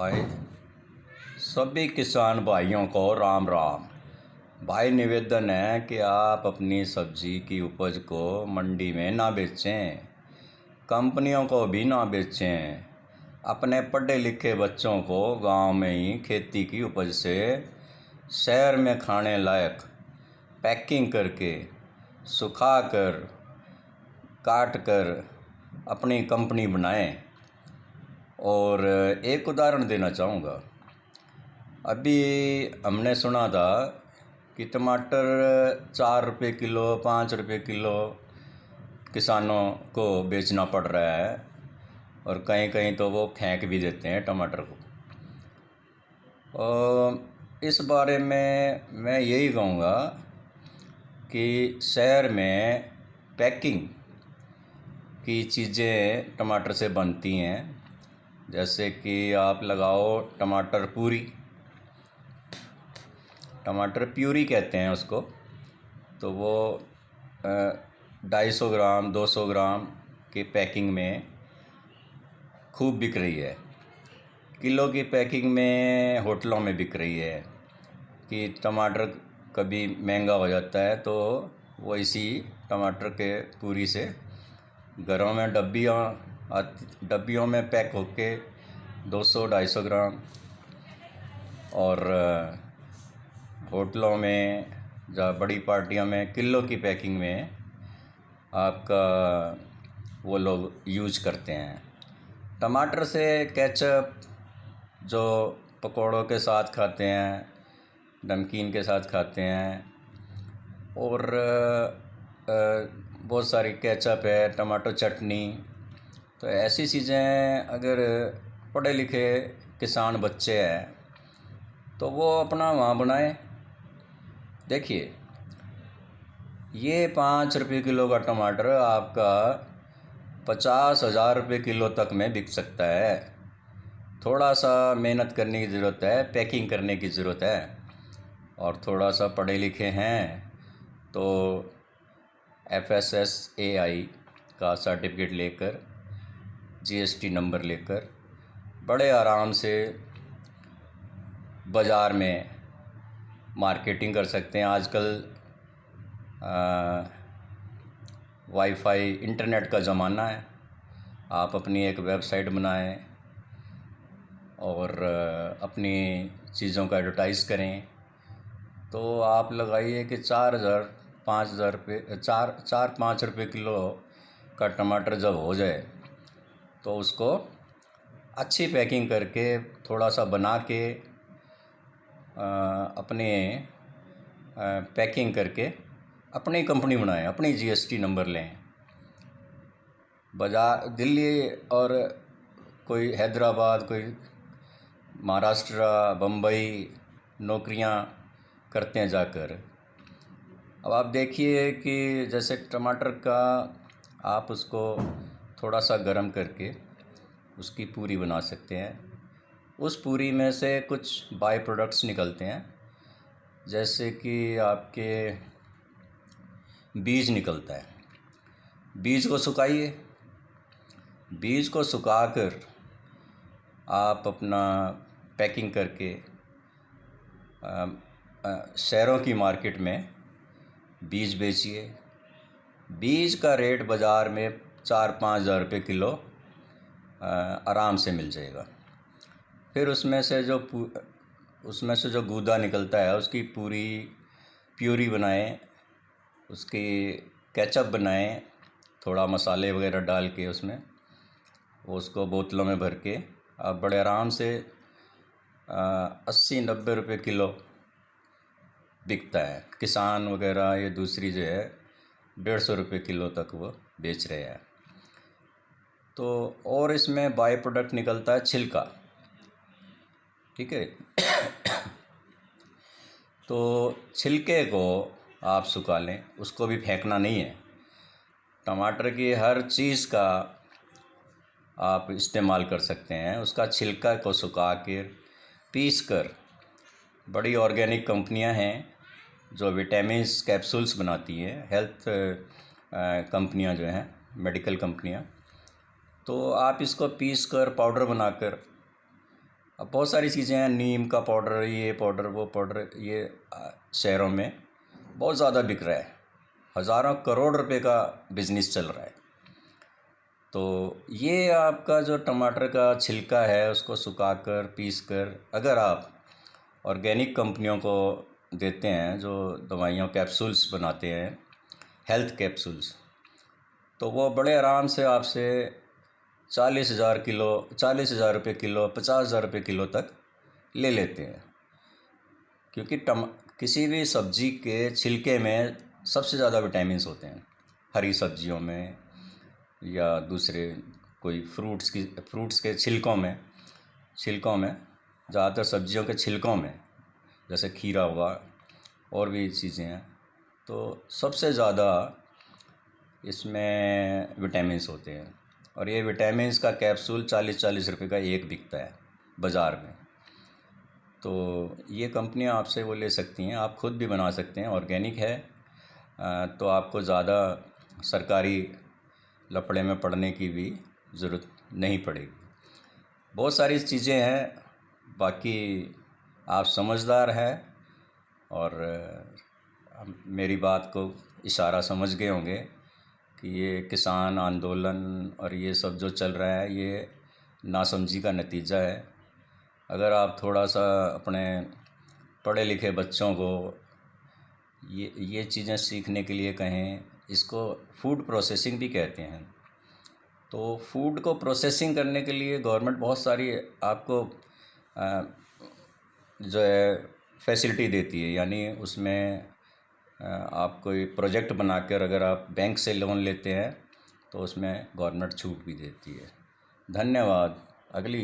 भाई सभी किसान भाइयों को राम राम। भाई निवेदन है कि आप अपनी सब्जी की उपज को मंडी में ना बेचें, कंपनियों को भी ना बेचें। अपने पढ़े लिखे बच्चों को गांव में ही खेती की उपज से शहर में खाने लायक पैकिंग करके सुखा कर काट कर अपनी कंपनी बनाएं। और एक उदाहरण देना चाहूँगा। अभी हमने सुना था कि टमाटर 4 रुपये किलो 5 रुपये किलो किसानों को बेचना पड़ रहा है, और कहीं कहीं तो वो फेंक भी देते हैं टमाटर को। और इस बारे में मैं यही कहूँगा कि शहर में पैकिंग की चीज़ें टमाटर से बनती हैं। जैसे कि आप लगाओ टमाटर प्यूरी कहते हैं उसको। तो वो 250 ग्राम 200 ग्राम की पैकिंग में खूब बिक रही है। किलो की पैकिंग में होटलों में बिक रही है कि टमाटर कभी महंगा हो जाता है तो वो इसी टमाटर के पूरी से घरों में डब्बियों में पैक होके 200-250 ग्राम, और होटलों में या बड़ी पार्टियों में किलो की पैकिंग में आपका वो लोग यूज करते हैं। टमाटर से केचप जो पकौड़ों के साथ खाते हैं, नमकीन के साथ खाते हैं, और बहुत सारी केचप है, टमाटो चटनी। तो ऐसी चीज़ें अगर पढ़े लिखे किसान बच्चे हैं तो वो अपना वहाँ बनाएं। देखिए, ये 5 रुपये किलो का टमाटर आपका 50,000 रुपये किलो तक में बिक सकता है। थोड़ा सा मेहनत करने की ज़रूरत है, पैकिंग करने की ज़रूरत है, और थोड़ा सा पढ़े लिखे हैं तो FSSAI का सर्टिफिकेट लेकर GST नंबर लेकर बड़े आराम से बाज़ार में मार्केटिंग कर सकते हैं। आजकल वाईफाई इंटरनेट का ज़माना है। आप अपनी एक वेबसाइट बनाएं और अपनी चीज़ों का एडवर्टाइज़ करें। तो आप लगाइए कि 4,000-5,000 रुपये 4-5 रुपये किलो का टमाटर जब हो जाए तो उसको अच्छी पैकिंग करके थोड़ा सा बना के अपने पैकिंग करके अपनी कंपनी बनाएं, अपनी GST नंबर लें। बाज़ार दिल्ली और कोई हैदराबाद, कोई महाराष्ट्र, बम्बई नौकरियां करते हैं जाकर। अब आप देखिए कि जैसे टमाटर का आप उसको थोड़ा सा गर्म करके उसकी पूरी बना सकते हैं। उस पूरी में से कुछ बाय प्रोडक्ट्स निकलते हैं, जैसे कि आपके बीज निकलता है। बीज को सुखाइए, बीज को सुखाकर आप अपना पैकिंग करके शहरों की मार्केट में बीज बेचिए। बीज का रेट बाज़ार में 4-5 हज़ार रुपये किलो आराम से मिल जाएगा। फिर उसमें से जो गूदा निकलता है उसकी पूरी प्यूरी बनाएं, उसकी केचप बनाएं, थोड़ा मसाले वगैरह डाल के उसमें उसको बोतलों में भर के आप बड़े आराम से 80-90 रुपये किलो बिकता है। किसान वगैरह ये दूसरी जो है 150 रुपये किलो तक वो बेच रहे हैं। तो और इसमें बाय प्रोडक्ट निकलता है छिलका, ठीक है। तो छिलके को आप सुखा लें, उसको भी फेंकना नहीं है। टमाटर की हर चीज़ का आप इस्तेमाल कर सकते हैं। उसका छिलका को सुखा कर पीस कर बड़ी ऑर्गेनिक कंपनियां हैं जो विटामिन्स कैप्सूल्स बनाती हैं, हेल्थ कंपनियां जो हैं, मेडिकल कंपनियां। तो आप इसको पीस कर पाउडर बनाकर अब बहुत सारी चीज़ें हैं, नीम का पाउडर, ये पाउडर, वो पाउडर, ये शहरों में बहुत ज़्यादा बिक रहा है, हज़ारों करोड़ रुपए का बिजनेस चल रहा है। तो ये आपका जो टमाटर का छिलका है उसको सुखाकर पीसकर अगर आप ऑर्गेनिक कंपनियों को देते हैं जो दवाइयों कैप्सूल्स बनाते हैं, हेल्थ कैप्सूल्स, तो वो बड़े आराम से आपसे 40,000 रुपये किलो, 50,000 रुपये किलो तक ले लेते हैं। क्योंकि किसी भी सब्जी के छिलके में सबसे ज़्यादा विटामिन्स होते हैं, हरी सब्जियों में या दूसरे कोई फ्रूट्स के छिलकों में ज़्यादातर सब्जियों के छिलकों में, जैसे खीरा हुआ और भी चीज़ें हैं, तो सबसे ज़्यादा इसमें विटामिन्स होते हैं। और ये विटामिन्स का कैप्सूल 40-40 रुपये का एक बिकता है बाज़ार में। तो ये कंपनियां आपसे वो ले सकती हैं, आप खुद भी बना सकते हैं, ऑर्गेनिक है, तो आपको ज़्यादा सरकारी लफड़े में पड़ने की भी ज़रूरत नहीं पड़ेगी। बहुत सारी चीज़ें हैं, बाकी आप समझदार हैं और मेरी बात को इशारा समझ गए होंगे कि ये किसान आंदोलन और ये सब जो चल रहा है ये नासमझी का नतीजा है। अगर आप थोड़ा सा अपने पढ़े लिखे बच्चों को ये चीज़ें सीखने के लिए कहें, इसको फूड प्रोसेसिंग भी कहते हैं। तो फूड को प्रोसेसिंग करने के लिए गवर्नमेंट बहुत सारी आपको जो है फैसिलिटी देती है, यानी उसमें आप कोई प्रोजेक्ट बनाकर अगर आप बैंक से लोन लेते हैं तो उसमें गवर्नमेंट छूट भी देती है। धन्यवाद। अगली